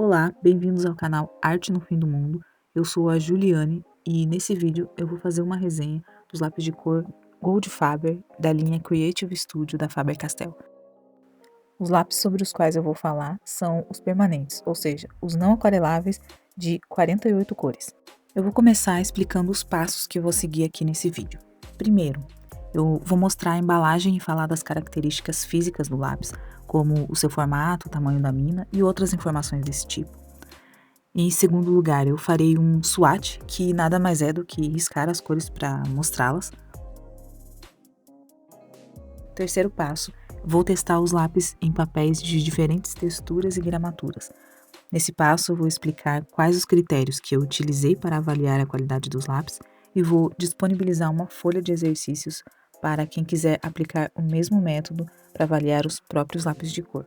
Olá, bem-vindos ao canal Arte no Fim do Mundo. Eu sou a Juliane e nesse vídeo eu vou fazer uma resenha dos lápis de cor Goldfaber da linha Creative Studio da Faber-Castell. Os lápis sobre os quais eu vou falar são os permanentes, ou seja, os não aquareláveis de 48 cores. Eu vou começar explicando os passos que eu vou seguir aqui nesse vídeo. Primeiro, eu vou mostrar a embalagem e falar das características físicas do lápis, como o seu formato, o tamanho da mina e outras informações desse tipo. Em segundo lugar, eu farei um swatch, que nada mais é do que riscar as cores para mostrá-las. Terceiro passo, vou testar os lápis em papéis de diferentes texturas e gramaturas. Nesse passo, eu vou explicar quais os critérios que eu utilizei para avaliar a qualidade dos lápis e vou disponibilizar uma folha de exercícios para quem quiser aplicar o mesmo método para avaliar os próprios lápis de cor.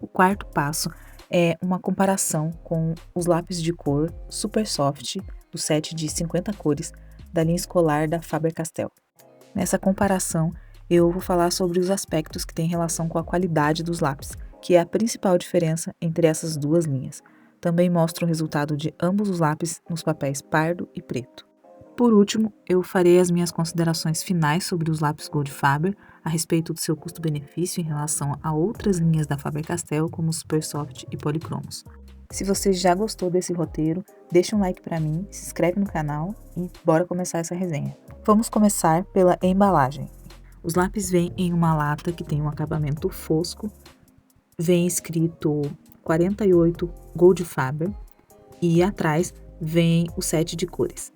O quarto passo é uma comparação com os lápis de cor Super Soft do set de 50 cores da linha escolar da Faber-Castell. Nessa comparação, eu vou falar sobre os aspectos que têm relação com a qualidade dos lápis, que é a principal diferença entre essas duas linhas. Também mostro o resultado de ambos os lápis nos papéis pardo e preto. Por último, eu farei as minhas considerações finais sobre os lápis Goldfaber a respeito do seu custo-benefício em relação a outras linhas da Faber-Castell, como Super Soft e Polychromos. Se você já gostou desse roteiro, deixa um like para mim, se inscreve no canal e bora começar essa resenha. Vamos começar pela embalagem. Os lápis vêm em uma lata que tem um acabamento fosco, vem escrito 48 Goldfaber e atrás vem o set de cores.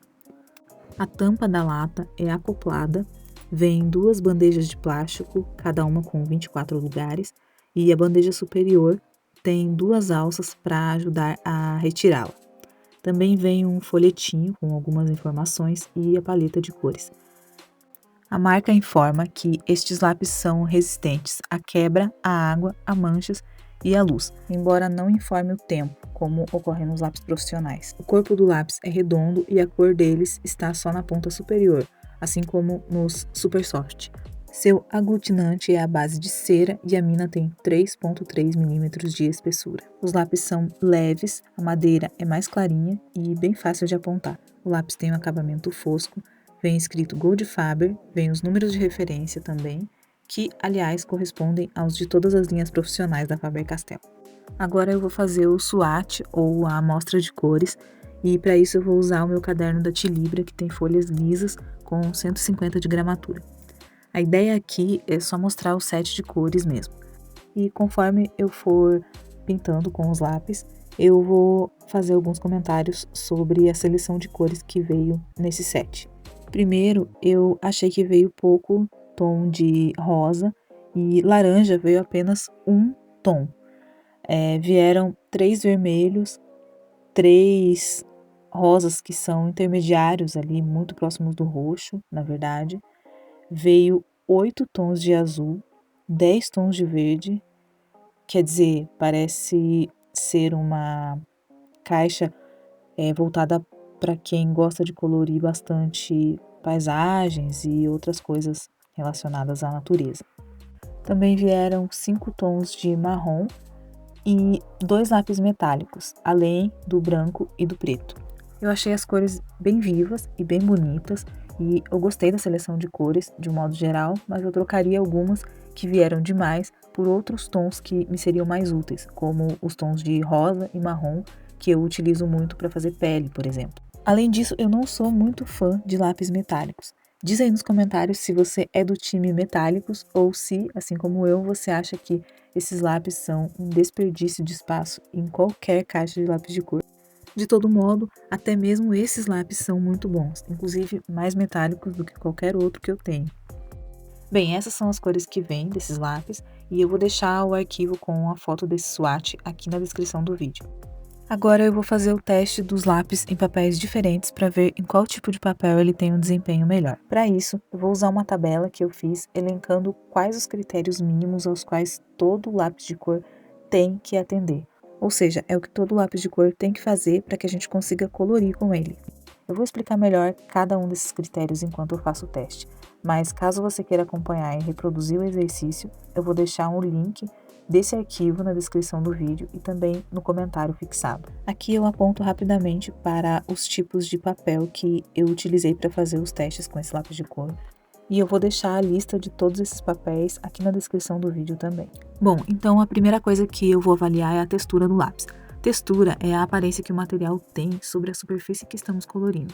A tampa da lata é acoplada, vem duas bandejas de plástico, cada uma com 24 lugares, e a bandeja superior tem duas alças para ajudar a retirá-la. Também vem um folhetinho com algumas informações e a paleta de cores. A marca informa que estes lápis são resistentes à quebra, à água, a manchas e à luz, embora não informe o tempo, como ocorre nos lápis profissionais. O corpo do lápis é redondo e a cor deles está só na ponta superior, assim como nos Super Soft. Seu aglutinante é à base de cera e a mina tem 3,3 mm de espessura. Os lápis são leves, a madeira é mais clarinha e bem fácil de apontar. O lápis tem um acabamento fosco, vem escrito Goldfaber, vem os números de referência também, que, aliás, correspondem aos de todas as linhas profissionais da Faber-Castell. Agora eu vou fazer o swatch, ou a amostra de cores, e para isso eu vou usar o meu caderno da Tilibra, que tem folhas lisas com 150 de gramatura. A ideia aqui é só mostrar o set de cores mesmo. E conforme eu for pintando com os lápis, eu vou fazer alguns comentários sobre a seleção de cores que veio nesse set. Primeiro, eu achei que veio pouco tom de rosa e laranja veio apenas um tom. Vieram 3 vermelhos, 3 rosas que são intermediários ali, muito próximos do roxo, na verdade. Veio 8 tons de azul, 10 tons de verde, quer dizer, parece ser uma caixa voltada para quem gosta de colorir bastante paisagens e outras coisas relacionadas à natureza. Também vieram 5 tons de marrom e 2 lápis metálicos, além do branco e do preto. Eu achei as cores bem vivas e bem bonitas e eu gostei da seleção de cores de um modo geral, mas eu trocaria algumas que vieram demais por outros tons que me seriam mais úteis, como os tons de rosa e marrom, que eu utilizo muito para fazer pele, por exemplo. Além disso, eu não sou muito fã de lápis metálicos. Diz aí nos comentários se você é do time metálicos ou se, assim como eu, você acha que esses lápis são um desperdício de espaço em qualquer caixa de lápis de cor. De todo modo, até mesmo esses lápis são muito bons, inclusive mais metálicos do que qualquer outro que eu tenho. Bem, essas são as cores que vêm desses lápis e eu vou deixar o arquivo com a foto desse swatch aqui na descrição do vídeo. Agora eu vou fazer o teste dos lápis em papéis diferentes para ver em qual tipo de papel ele tem um desempenho melhor. Para isso, eu vou usar uma tabela que eu fiz elencando quais os critérios mínimos aos quais todo lápis de cor tem que atender. Ou seja, é o que todo lápis de cor tem que fazer para que a gente consiga colorir com ele. Eu vou explicar melhor cada um desses critérios enquanto eu faço o teste, mas caso você queira acompanhar e reproduzir o exercício, eu vou deixar um link desse arquivo na descrição do vídeo e também no comentário fixado. Aqui eu aponto rapidamente para os tipos de papel que eu utilizei para fazer os testes com esse lápis de cor. E eu vou deixar a lista de todos esses papéis aqui na descrição do vídeo também. Bom, então a primeira coisa que eu vou avaliar é a textura do lápis. Textura é a aparência que o material tem sobre a superfície que estamos colorindo.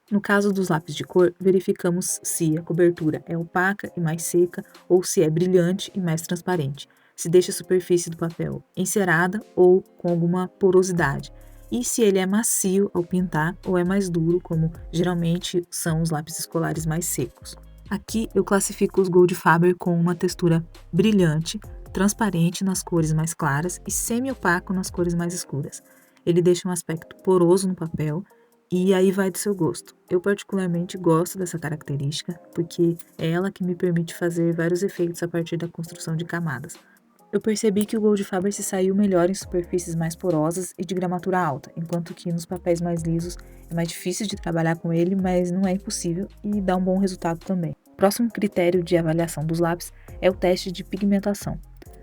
No caso dos lápis de cor, verificamos se a cobertura é opaca e mais seca ou se é brilhante e mais transparente, se deixa a superfície do papel encerada ou com alguma porosidade, e se ele é macio ao pintar ou é mais duro, como geralmente são os lápis escolares mais secos. Aqui eu classifico os Goldfaber com uma textura brilhante, transparente nas cores mais claras e semi-opaco nas cores mais escuras. Ele deixa um aspecto poroso no papel e aí vai do seu gosto. Eu particularmente gosto dessa característica porque é ela que me permite fazer vários efeitos a partir da construção de camadas. Eu percebi que o Goldfaber se saiu melhor em superfícies mais porosas e de gramatura alta, enquanto que nos papéis mais lisos é mais difícil de trabalhar com ele, mas não é impossível e dá um bom resultado também. O próximo critério de avaliação dos lápis é o teste de pigmentação.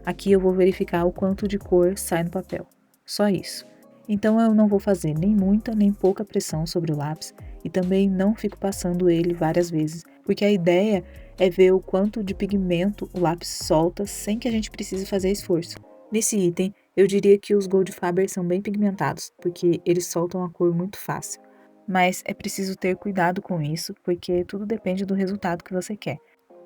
Aqui eu vou verificar o quanto de cor sai no papel. Só isso. Então eu não vou fazer nem muita nem pouca pressão sobre o lápis e também não fico passando ele várias vezes, porque a ideia é ver o quanto de pigmento o lápis solta sem que a gente precise fazer esforço. Nesse item, eu diria que os Goldfaber são bem pigmentados, porque eles soltam a cor muito fácil. Mas é preciso ter cuidado com isso, porque tudo depende do resultado que você quer.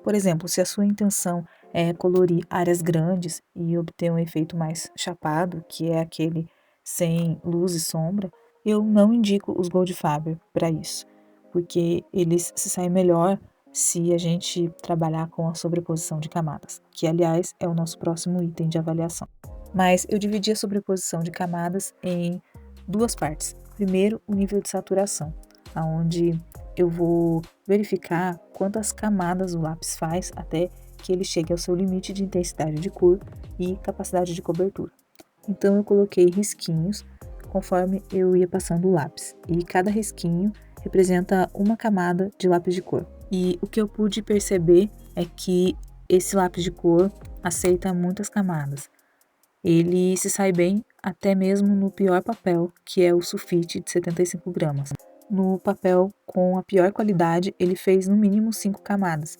Por exemplo, se a sua intenção é colorir áreas grandes e obter um efeito mais chapado, que é aquele sem luz e sombra, eu não indico os Goldfaber para isso, porque eles se saem melhor se a gente trabalhar com a sobreposição de camadas, que aliás é o nosso próximo item de avaliação. Mas eu dividi a sobreposição de camadas em duas partes. Primeiro, o nível de saturação, onde eu vou verificar quantas camadas o lápis faz até que ele chegue ao seu limite de intensidade de cor e capacidade de cobertura. Então eu coloquei risquinhos conforme eu ia passando o lápis, e cada risquinho representa uma camada de lápis de cor. E o que eu pude perceber é que esse lápis de cor aceita muitas camadas. Ele se sai bem até mesmo no pior papel, que é o sulfite de 75 gramas. No papel com a pior qualidade, ele fez no mínimo 5 camadas.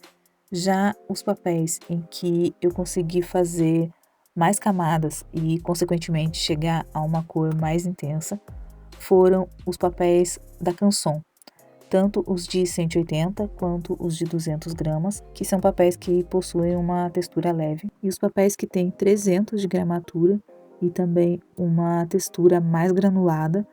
Já os papéis em que eu consegui fazer mais camadas e, consequentemente, chegar a uma cor mais intensa, foram os papéis da Canson, tanto os de 180 quanto os de 200 gramas, que são papéis que possuem uma textura leve, e os papéis que têm 300 de gramatura e também uma textura mais granulada,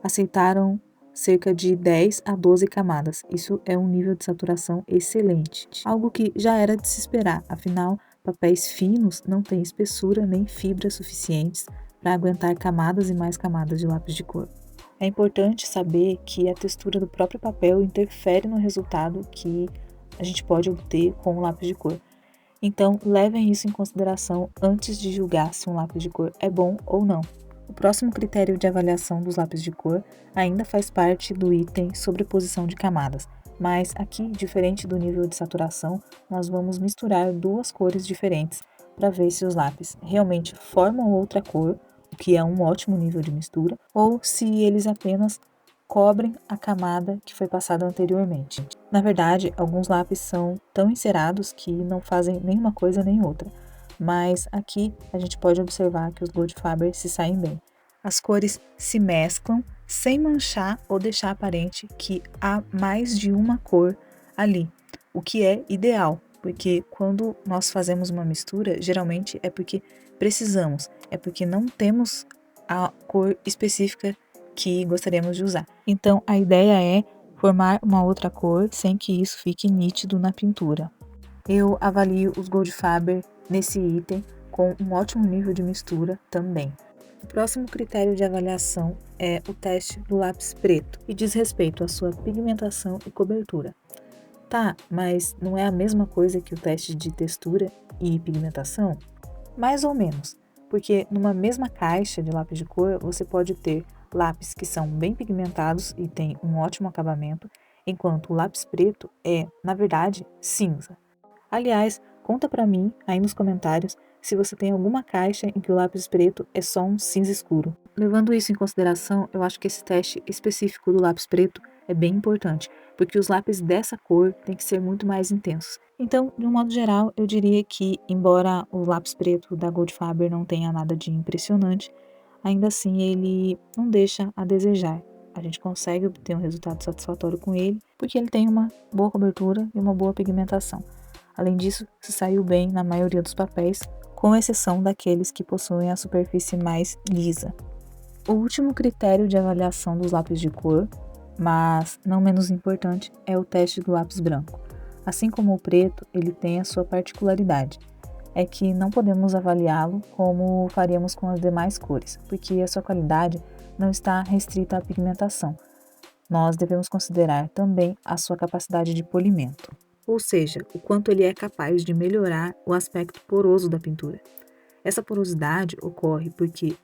aceitaram cerca de 10 a 12 camadas. Isso é um nível de saturação excelente, algo que já era de se esperar, afinal, papéis finos não têm espessura nem fibras suficientes para aguentar camadas e mais camadas de lápis de cor. É importante saber que a textura do próprio papel interfere no resultado que a gente pode obter com o lápis de cor. Então, levem isso em consideração antes de julgar se um lápis de cor é bom ou não. O próximo critério de avaliação dos lápis de cor ainda faz parte do item sobreposição de camadas, mas aqui, diferente do nível de saturação, nós vamos misturar duas cores diferentes para ver se os lápis realmente formam outra cor, o que é um ótimo nível de mistura, ou se eles apenas cobrem a camada que foi passada anteriormente. Na verdade, alguns lápis são tão encerados que não fazem nem uma coisa nem outra, mas aqui a gente pode observar que os Goldfaber se saem bem. As cores se mesclam sem manchar ou deixar aparente que há mais de uma cor ali, o que é ideal, porque quando nós fazemos uma mistura, geralmente é porque precisamos, é porque não temos a cor específica que gostaríamos de usar. Então, a ideia é formar uma outra cor sem que isso fique nítido na pintura. Eu avalio os Goldfaber nesse item com um ótimo nível de mistura também. O próximo critério de avaliação é o teste do lápis preto e diz respeito à sua pigmentação e cobertura. Tá, mas não é a mesma coisa que o teste de textura e pigmentação? Mais ou menos, porque numa mesma caixa de lápis de cor você pode ter lápis que são bem pigmentados e têm um ótimo acabamento, enquanto o lápis preto é, na verdade, cinza. Aliás, conta pra mim aí nos comentários se você tem alguma caixa em que o lápis preto é só um cinza escuro. Levando isso em consideração, eu acho que esse teste específico do lápis preto é bem importante, porque os lápis dessa cor têm que ser muito mais intensos. Então, de um modo geral, eu diria que, embora o lápis preto da Goldfaber não tenha nada de impressionante, ainda assim ele não deixa a desejar. A gente consegue obter um resultado satisfatório com ele, porque ele tem uma boa cobertura e uma boa pigmentação. Além disso, se saiu bem na maioria dos papéis, com exceção daqueles que possuem a superfície mais lisa. O último critério de avaliação dos lápis de cor, mas não menos importante, é o teste do lápis branco. Assim como o preto, ele tem a sua particularidade. É que não podemos avaliá-lo como faríamos com as demais cores, porque a sua qualidade não está restrita à pigmentação. Nós devemos considerar também a sua capacidade de polimento, ou seja, o quanto ele é capaz de melhorar o aspecto poroso da pintura. Essa porosidade ocorre porque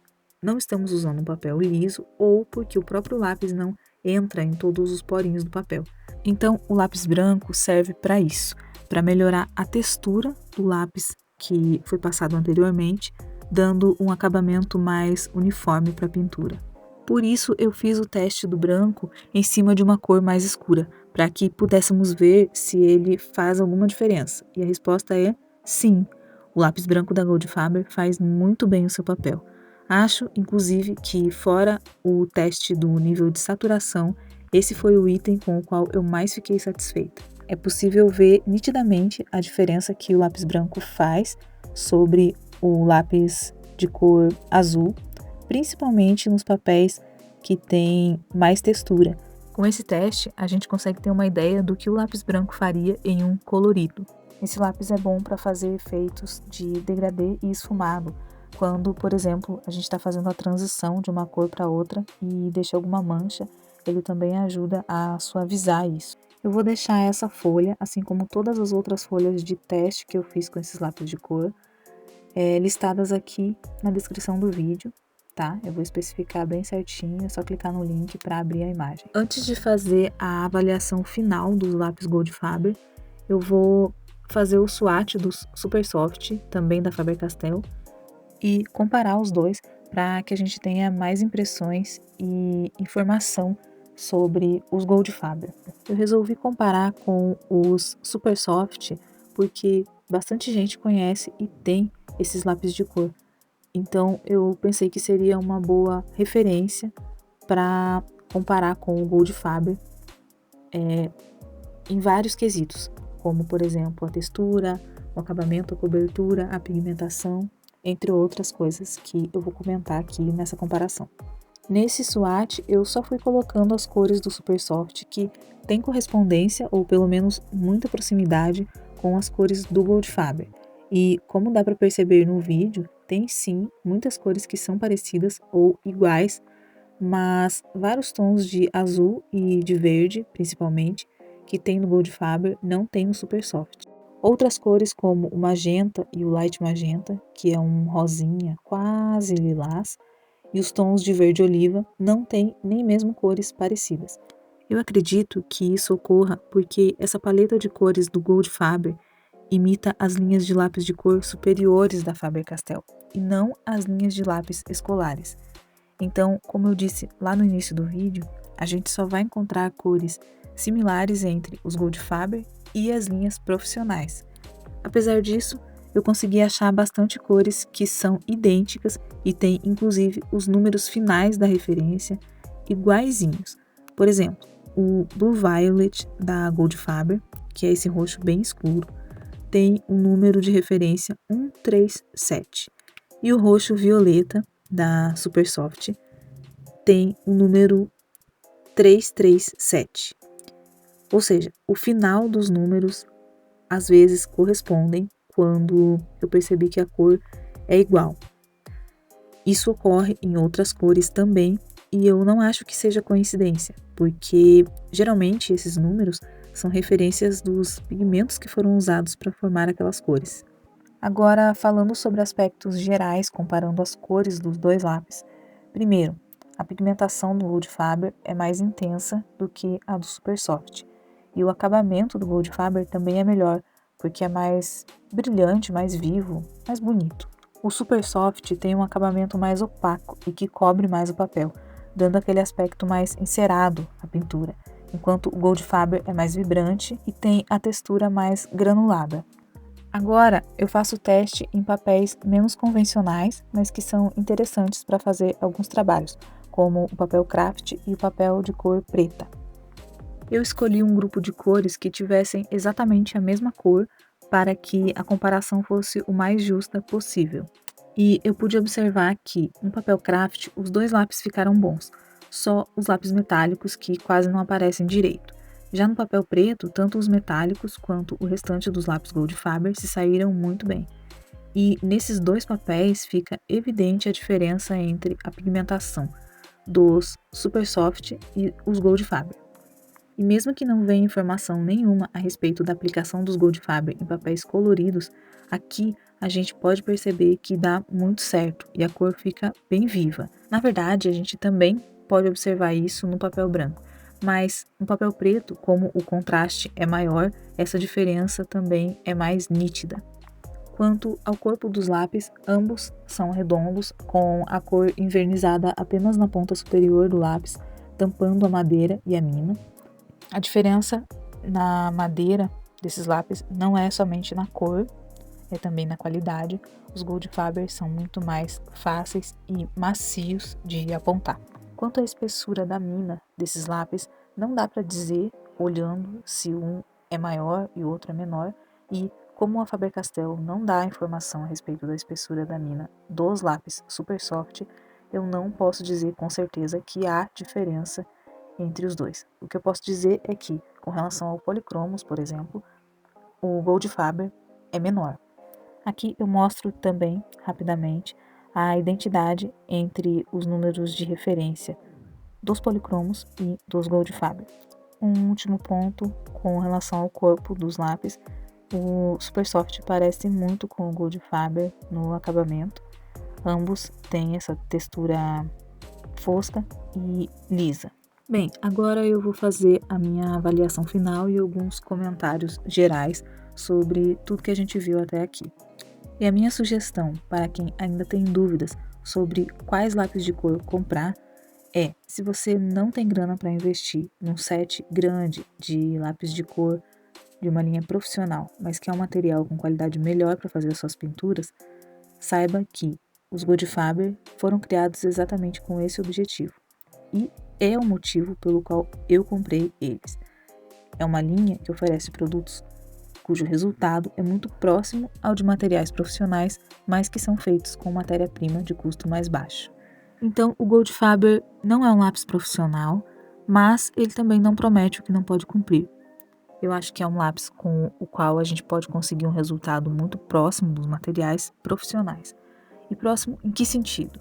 não estamos usando um papel liso ou porque o próprio lápis não entra em todos os porinhos do papel. Então, o lápis branco serve para isso, para melhorar a textura do lápis que foi passado anteriormente, dando um acabamento mais uniforme para a pintura. Por isso, eu fiz o teste do branco em cima de uma cor mais escura, para que pudéssemos ver se ele faz alguma diferença. E a resposta é sim. O lápis branco da Goldfaber faz muito bem o seu papel. Acho, inclusive, que fora o teste do nível de saturação, esse foi o item com o qual eu mais fiquei satisfeita. É possível ver nitidamente a diferença que o lápis branco faz sobre o lápis de cor azul, principalmente nos papéis que têm mais textura. Com esse teste, a gente consegue ter uma ideia do que o lápis branco faria em um colorido. Esse lápis é bom para fazer efeitos de degradê e esfumado, quando, por exemplo, a gente está fazendo a transição de uma cor para outra e deixa alguma mancha, ele também ajuda a suavizar isso. Eu vou deixar essa folha, assim como todas as outras folhas de teste que eu fiz com esses lápis de cor, listadas aqui na descrição do vídeo, tá? Eu vou especificar bem certinho, é só clicar no link para abrir a imagem. Antes de fazer a avaliação final dos lápis Goldfaber, eu vou fazer o swatch dos Super Soft, também da Faber-Castell, e comparar os dois para que a gente tenha mais impressões e informação sobre os Goldfaber. Eu resolvi comparar com os Super Soft porque bastante gente conhece e tem esses lápis de cor. Então eu pensei que seria uma boa referência para comparar com o Goldfaber em vários quesitos, como por exemplo a textura, o acabamento, a cobertura, a pigmentação, entre outras coisas que eu vou comentar aqui nessa comparação. Nesse swatch, eu só fui colocando as cores do Super Soft que tem correspondência, ou pelo menos muita proximidade, com as cores do Goldfaber. E como dá para perceber no vídeo, tem sim muitas cores que são parecidas ou iguais, mas vários tons de azul e de verde, principalmente, que tem no Goldfaber, não tem no Super Soft. Outras cores como o magenta e o light magenta, que é um rosinha quase lilás, e os tons de verde oliva não têm nem mesmo cores parecidas. Eu acredito que isso ocorra porque essa paleta de cores do Goldfaber imita as linhas de lápis de cor superiores da Faber-Castell e não as linhas de lápis escolares. Então, como eu disse lá no início do vídeo, a gente só vai encontrar cores similares entre os Goldfaber e as linhas profissionais. Apesar disso, eu consegui achar bastante cores que são idênticas e têm inclusive os números finais da referência iguaizinhos. Por exemplo, o Blue Violet da Goldfaber, que é esse roxo bem escuro, tem um número de referência 137. E o roxo violeta da Super Soft tem o número 337. Ou seja, o final dos números às vezes correspondem quando eu percebi que a cor é igual. Isso ocorre em outras cores também e eu não acho que seja coincidência, porque geralmente esses números são referências dos pigmentos que foram usados para formar aquelas cores. Agora, falando sobre aspectos gerais, comparando as cores dos dois lápis. Primeiro, a pigmentação do Goldfaber é mais intensa do que a do Super Soft, e o acabamento do Goldfaber também é melhor porque é mais brilhante, mais vivo, mais bonito. O Super Soft tem um acabamento mais opaco e que cobre mais o papel, dando aquele aspecto mais encerado à pintura, enquanto o Goldfaber é mais vibrante e tem a textura mais granulada. Agora eu faço o teste em papéis menos convencionais, mas que são interessantes para fazer alguns trabalhos, como o papel craft e o papel de cor preta. Eu escolhi um grupo de cores que tivessem exatamente a mesma cor para que a comparação fosse o mais justa possível. E eu pude observar que no papel craft os dois lápis ficaram bons, só os lápis metálicos que quase não aparecem direito. Já no papel preto, tanto os metálicos quanto o restante dos lápis Goldfaber se saíram muito bem. E nesses dois papéis fica evidente a diferença entre a pigmentação dos Super Soft e os Goldfaber. E mesmo que não venha informação nenhuma a respeito da aplicação dos Goldfaber em papéis coloridos, aqui a gente pode perceber que dá muito certo e a cor fica bem viva. Na verdade, a gente também pode observar isso no papel branco, mas no papel preto, como o contraste é maior, essa diferença também é mais nítida. Quanto ao corpo dos lápis, ambos são redondos, com a cor envernizada apenas na ponta superior do lápis, tampando a madeira e a mina. A diferença na madeira desses lápis não é somente na cor, é também na qualidade. Os Goldfaber são muito mais fáceis e macios de apontar. Quanto à espessura da mina desses lápis, não dá para dizer, olhando, se um é maior e o outro é menor, e como a Faber-Castell não dá informação a respeito da espessura da mina dos lápis Super Soft, eu não posso dizer com certeza que há diferença entre os dois. O que eu posso dizer é que, com relação ao policromos, por exemplo, o Goldfaber é menor. Aqui eu mostro também, rapidamente, a identidade entre os números de referência dos policromos e dos Goldfaber. Um último ponto com relação ao corpo dos lápis, o Super Soft parece muito com o Goldfaber no acabamento. Ambos têm essa textura fosca e lisa. Bem, agora eu vou fazer a minha avaliação final e alguns comentários gerais sobre tudo que a gente viu até aqui. E a minha sugestão para quem ainda tem dúvidas sobre quais lápis de cor comprar é, se você não tem grana para investir num set grande de lápis de cor de uma linha profissional, mas quer um material com qualidade melhor para fazer as suas pinturas, saiba que os Goldfaber foram criados exatamente com esse objetivo. E é o motivo pelo qual eu comprei eles. É uma linha que oferece produtos cujo resultado é muito próximo ao de materiais profissionais, mas que são feitos com matéria-prima de custo mais baixo. Então, o Goldfaber não é um lápis profissional, mas ele também não promete o que não pode cumprir. Eu acho que é um lápis com o qual a gente pode conseguir um resultado muito próximo dos materiais profissionais. E próximo em que sentido?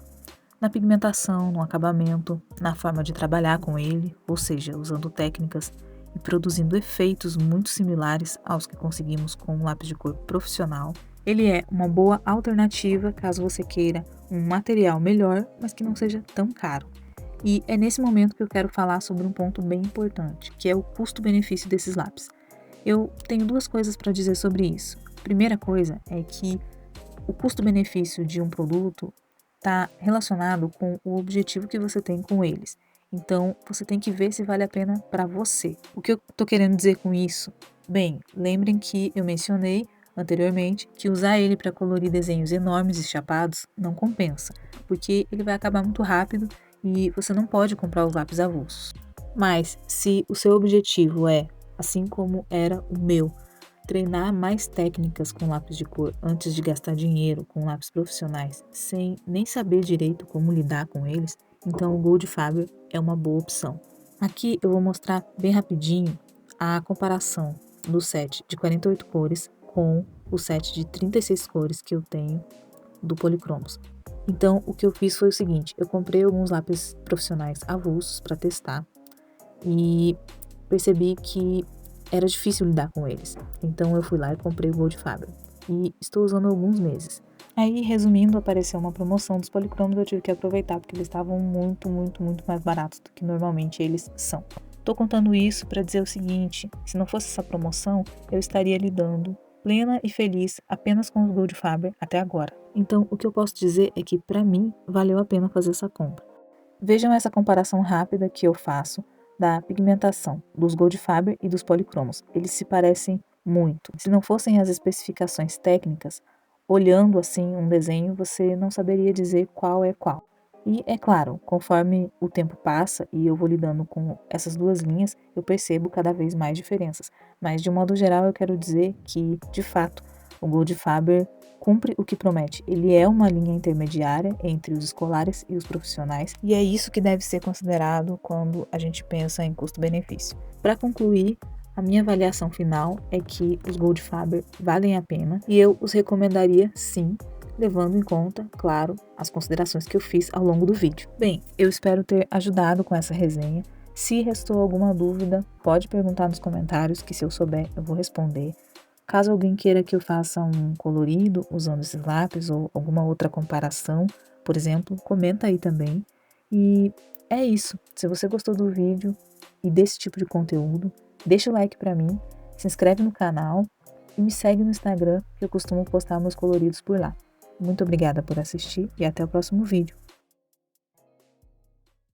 Na pigmentação, no acabamento, na forma de trabalhar com ele, ou seja, usando técnicas e produzindo efeitos muito similares aos que conseguimos com um lápis de cor profissional. Ele é uma boa alternativa caso você queira um material melhor, mas que não seja tão caro. E é nesse momento que eu quero falar sobre um ponto bem importante, que é o custo-benefício desses lápis. Eu tenho duas coisas para dizer sobre isso. A primeira coisa é que o custo-benefício de um produto está relacionado com o objetivo que você tem com eles. Então, você tem que ver se vale a pena para você. O que eu estou querendo dizer com isso? Bem, lembrem que eu mencionei anteriormente que usar ele para colorir desenhos enormes e chapados não compensa, porque ele vai acabar muito rápido e você não pode comprar os lápis avulsos. Mas, se o seu objetivo é, assim como era o meu, treinar mais técnicas com lápis de cor antes de gastar dinheiro com lápis profissionais sem nem saber direito como lidar com eles, então o Goldfaber é uma boa opção. Aqui eu vou mostrar bem rapidinho a comparação do set de 48 cores com o set de 36 cores que eu tenho do Polychromos. Então o que eu fiz foi o seguinte, eu comprei alguns lápis profissionais avulsos para testar e percebi que era difícil lidar com eles, então eu fui lá e comprei o Goldfaber e estou usando há alguns meses. Aí, resumindo, apareceu uma promoção dos policromos, eu tive que aproveitar porque eles estavam muito mais baratos do que normalmente eles são. Tô contando isso para dizer o seguinte, se não fosse essa promoção, eu estaria lidando plena e feliz apenas com os Goldfaber até agora. Então, o que eu posso dizer é que, para mim, valeu a pena fazer essa compra. Vejam essa comparação rápida que eu faço da pigmentação dos Goldfaber e dos policromos. Eles se parecem muito. Se não fossem as especificações técnicas, olhando assim um desenho, você não saberia dizer qual é qual. E é claro, conforme o tempo passa e eu vou lidando com essas duas linhas, eu percebo cada vez mais diferenças. Mas de um modo geral, eu quero dizer que, de fato, o Goldfaber cumpre o que promete. Ele é uma linha intermediária entre os escolares e os profissionais, e é isso que deve ser considerado quando a gente pensa em custo-benefício. Para concluir, a minha avaliação final é que os Goldfaber valem a pena e eu os recomendaria sim, levando em conta, claro, as considerações que eu fiz ao longo do vídeo. Bem, eu espero ter ajudado com essa resenha. Se restou alguma dúvida, pode perguntar nos comentários que se eu souber eu vou responder. Caso alguém queira que eu faça um colorido usando esses lápis ou alguma outra comparação, por exemplo, comenta aí também. E é isso. Se você gostou do vídeo e desse tipo de conteúdo, deixa o like pra mim, se inscreve no canal e me segue no Instagram, que eu costumo postar meus coloridos por lá. Muito obrigada por assistir e até o próximo vídeo.